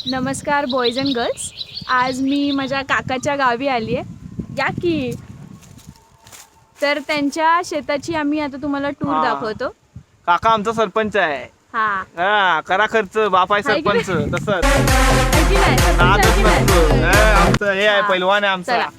नमस्कार boys and girls. आज मी माझ्या काकाच्या गावी आली आहे. या की तर त्यांच्या शेताची आम्ही आता तुम्हाला टूर दाखवतो. काका आमचा सरपंच आहे. हा करा खर्च, बाप आहे आहे की सरपंच. तसंच आहे की नाही? सरपंच आहे की नाही? आमचं हे आहे, पैलवान आहे आमचा. चला.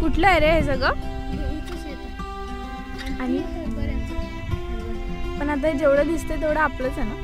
कुठलं आहे रे हे सगळं? आणि पण आता जेवढं दिसतंय तेवढं आपलंच आहे ना?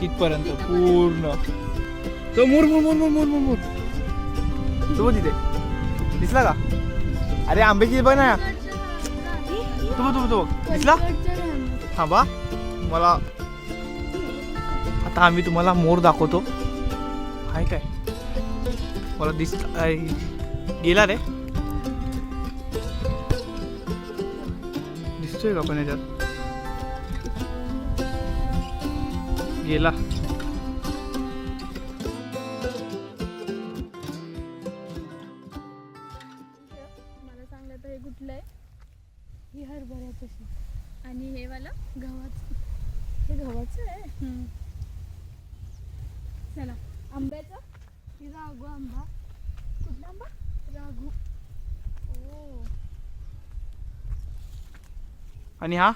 तिथपर्यंत पूर्ण तो मूर मूर मूर मूर मूर मूर मूर तो तिथे दिसला का? अरे आंब्याची बघ ना. तो दिसला? थांबा मला आता आम्ही तुम्हाला मोर दाखवतो. हाय काय मला गेला रे. दिसतोय का पण याच्यात? गेला. मला सांगलं तर हे कुठलं आहे? हे हरभऱ्याचं शेत आणि हे वाला गव्हाचं. हे गव्हाचं आहे. चला आंब्याचं. ही राघू आंबा. कुठला आंबा? राघू. ओ आणि हा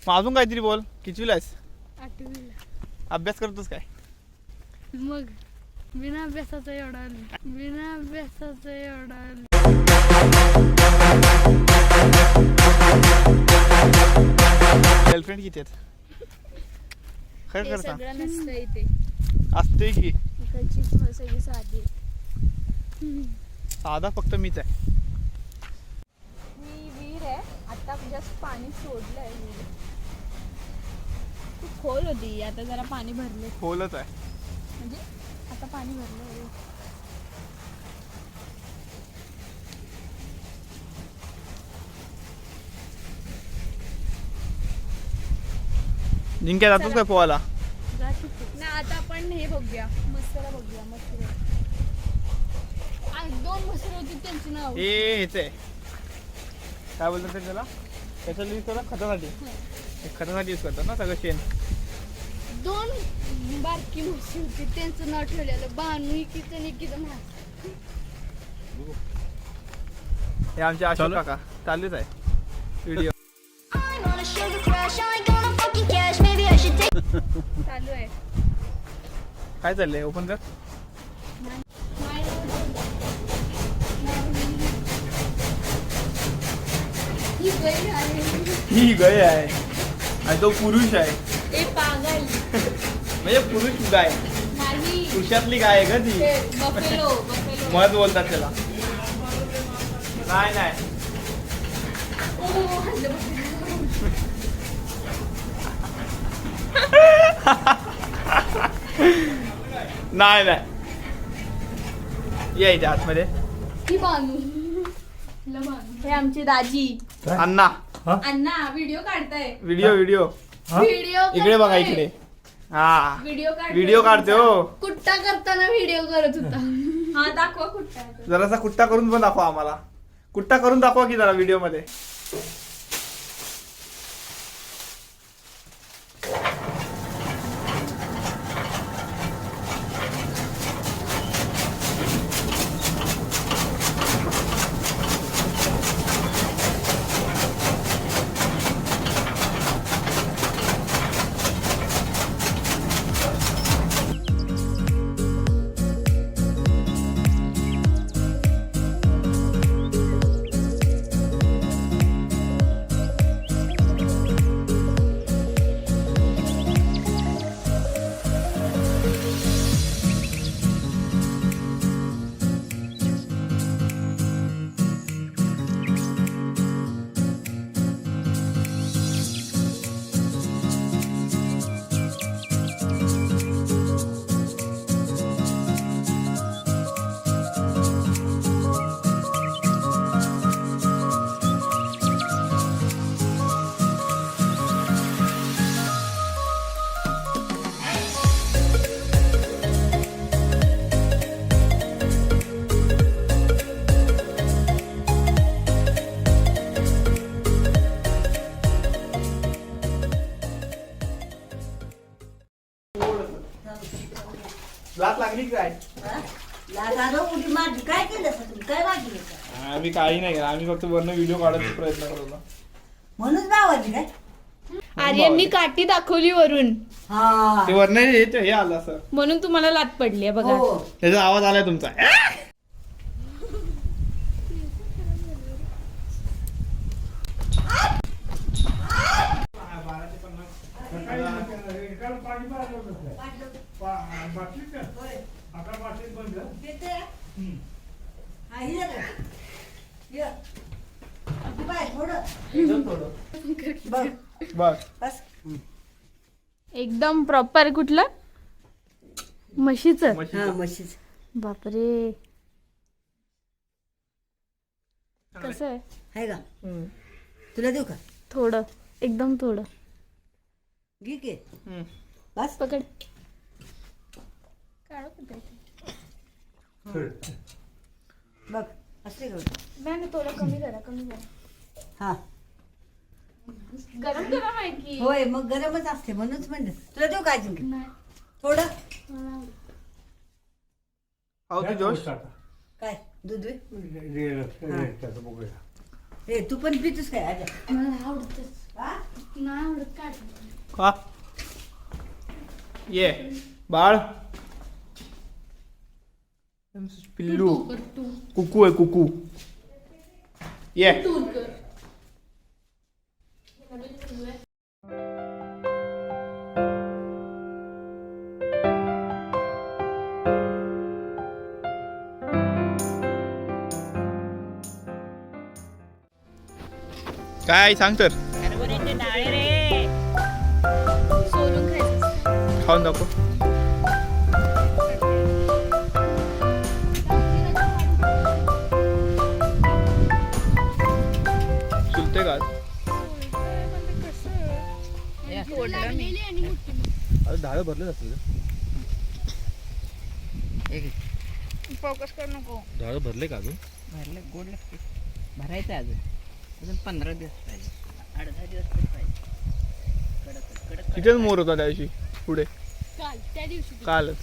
अजून काहीतरी बोल. कितवीला आहेस? 8वीला. अभ्यास करतोस काय? मग बिना अभ्यासाचं एवढा गर्लफ्रेंड किती आहेत? खरं ते करता सगळं नसतं इथे. असते की इकडची सगळी साधी. साधा फक्त मीच आहे. ही विहीर आहे. आता जस्ट पाणी सोडलंय. खूप खोल होती. आता जरा पाणी भरले. खोलच आहे म्हणजे आता पाणी भरलंय. जिंक्या जातोस काय पोहायला? ना आता आपण हे बघूया. मसरा बघूया. मसरा. आज 2 मसरे होती त्यांची नाव. हे हेच आहे काय बोलतात ते त्याला? त्याचा यूज करतात खतासाठी. खतासाठी यूज करतात ना सगळं शेण. 2 बारकी म्हशी होती त्यांचं नाव ठेवलेलं बानू. एकीचं आणि एकीचं म्हस. हे आमचे आशोक काका चालूच आहे व्हिडिओ. चालू आहे. काय चाललंय? ओपन कर. ही गाय आहे आणि तो पुरुष आहे. ए पागल. म्हणजे पुरुष गाय. नाही पुरुषातली गाय आहे का ती? बफेलो मध बोलतात त्याला. नाही नाही नाही नाही ये इथे आतमध्ये. हे आमची दाजी अण्णा. अण्णा व्हिडिओ काढताय. व्हिडिओ इकडे बघा इकडे. हा व्हिडिओ काढते हो. कुट्टा करताना व्हिडिओ करत होता. हा दाखवा कुट्टा. जरासा कुट्टा करून पण दाखवा आम्हाला. कुट्टा करून दाखवा की जरा व्हिडिओ मध्ये. लात लागली काय? काय केलं काय वाटली आम्ही काही नाही केलं. आम्ही फक्त वरनं व्हिडिओ काढायचा प्रयत्न करत होतो. म्हणून भावाची काय आर्यननी काठी दाखवली वरून. हा ते वरनं हे आलं सर म्हणून तुम्हाला लात पडली बघा. हो. त्याचा आवाज आलाय तुमचा. बस एकदम प्रॉपर. कुठलं म्हशीचं? हा म्हशीच. बापरे कसं आहे? आहे का तुला देऊ का? थोडं एकदम थोडं. घे की बस पकड. बघ असते का? नाही थोडं कमी करा कमी करा. हा गरम गरम आहे की. होय मग गरमच असते म्हणूनच म्हणलं. तुला देऊ का अजिंक्य? थोडं जोश काय दूध रे तू पण पितोस काय? आजा मला आवडतच. नाही आवडत काय. का ये बाळ पिल्लू कुकू आहे कुकू. ये काय सांग तर. सोलून खायचं. खाऊन दाखव. चुलते का? झाडं भरले जातील. फोकस करू नको. झाडं भरले का अजून? भरले गोड लागते. भरायचं अजून 15 दिवस पाहिजे. 8-10 दिवस तरी पाहिजे. तिथेच मोर होता त्या दिवशी पुढे. काल त्या दिवशी कालच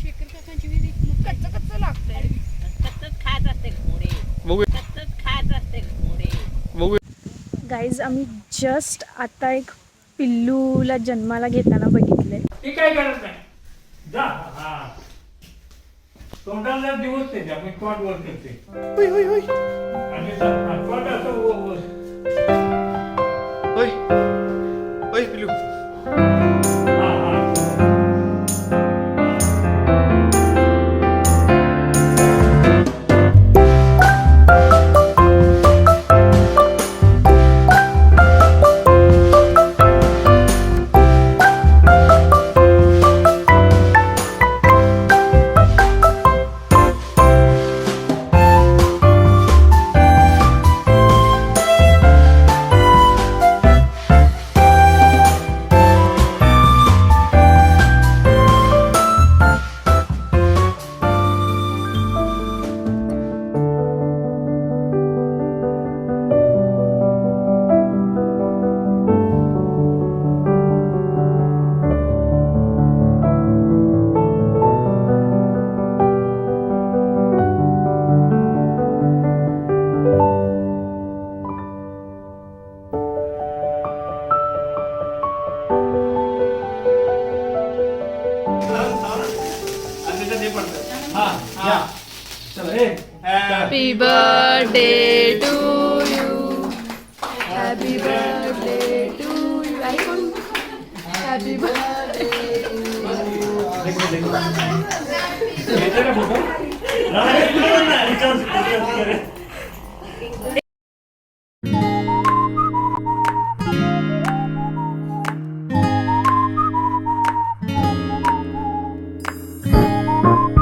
शेखर काकांची विहीर कच्च कच्च लागतंय. कच्चच खात असते मोरे. बघू कच्चच खात असते मोरे. बघू. गाईज आम्ही जस्ट आता एक पिल्लूला जन्माला घेताना बघितलंय. ते काय करत नाही जा. हा तोंडाला दिवस त्याच्या मी कॉट वर करते आणि कॉट असं होय होय पिल्लू. हा हा Happy birthday to you. Happy birthday to you. आई कोण? Happy birthday to you. येते का फोटो? नाही, नाही, नाही.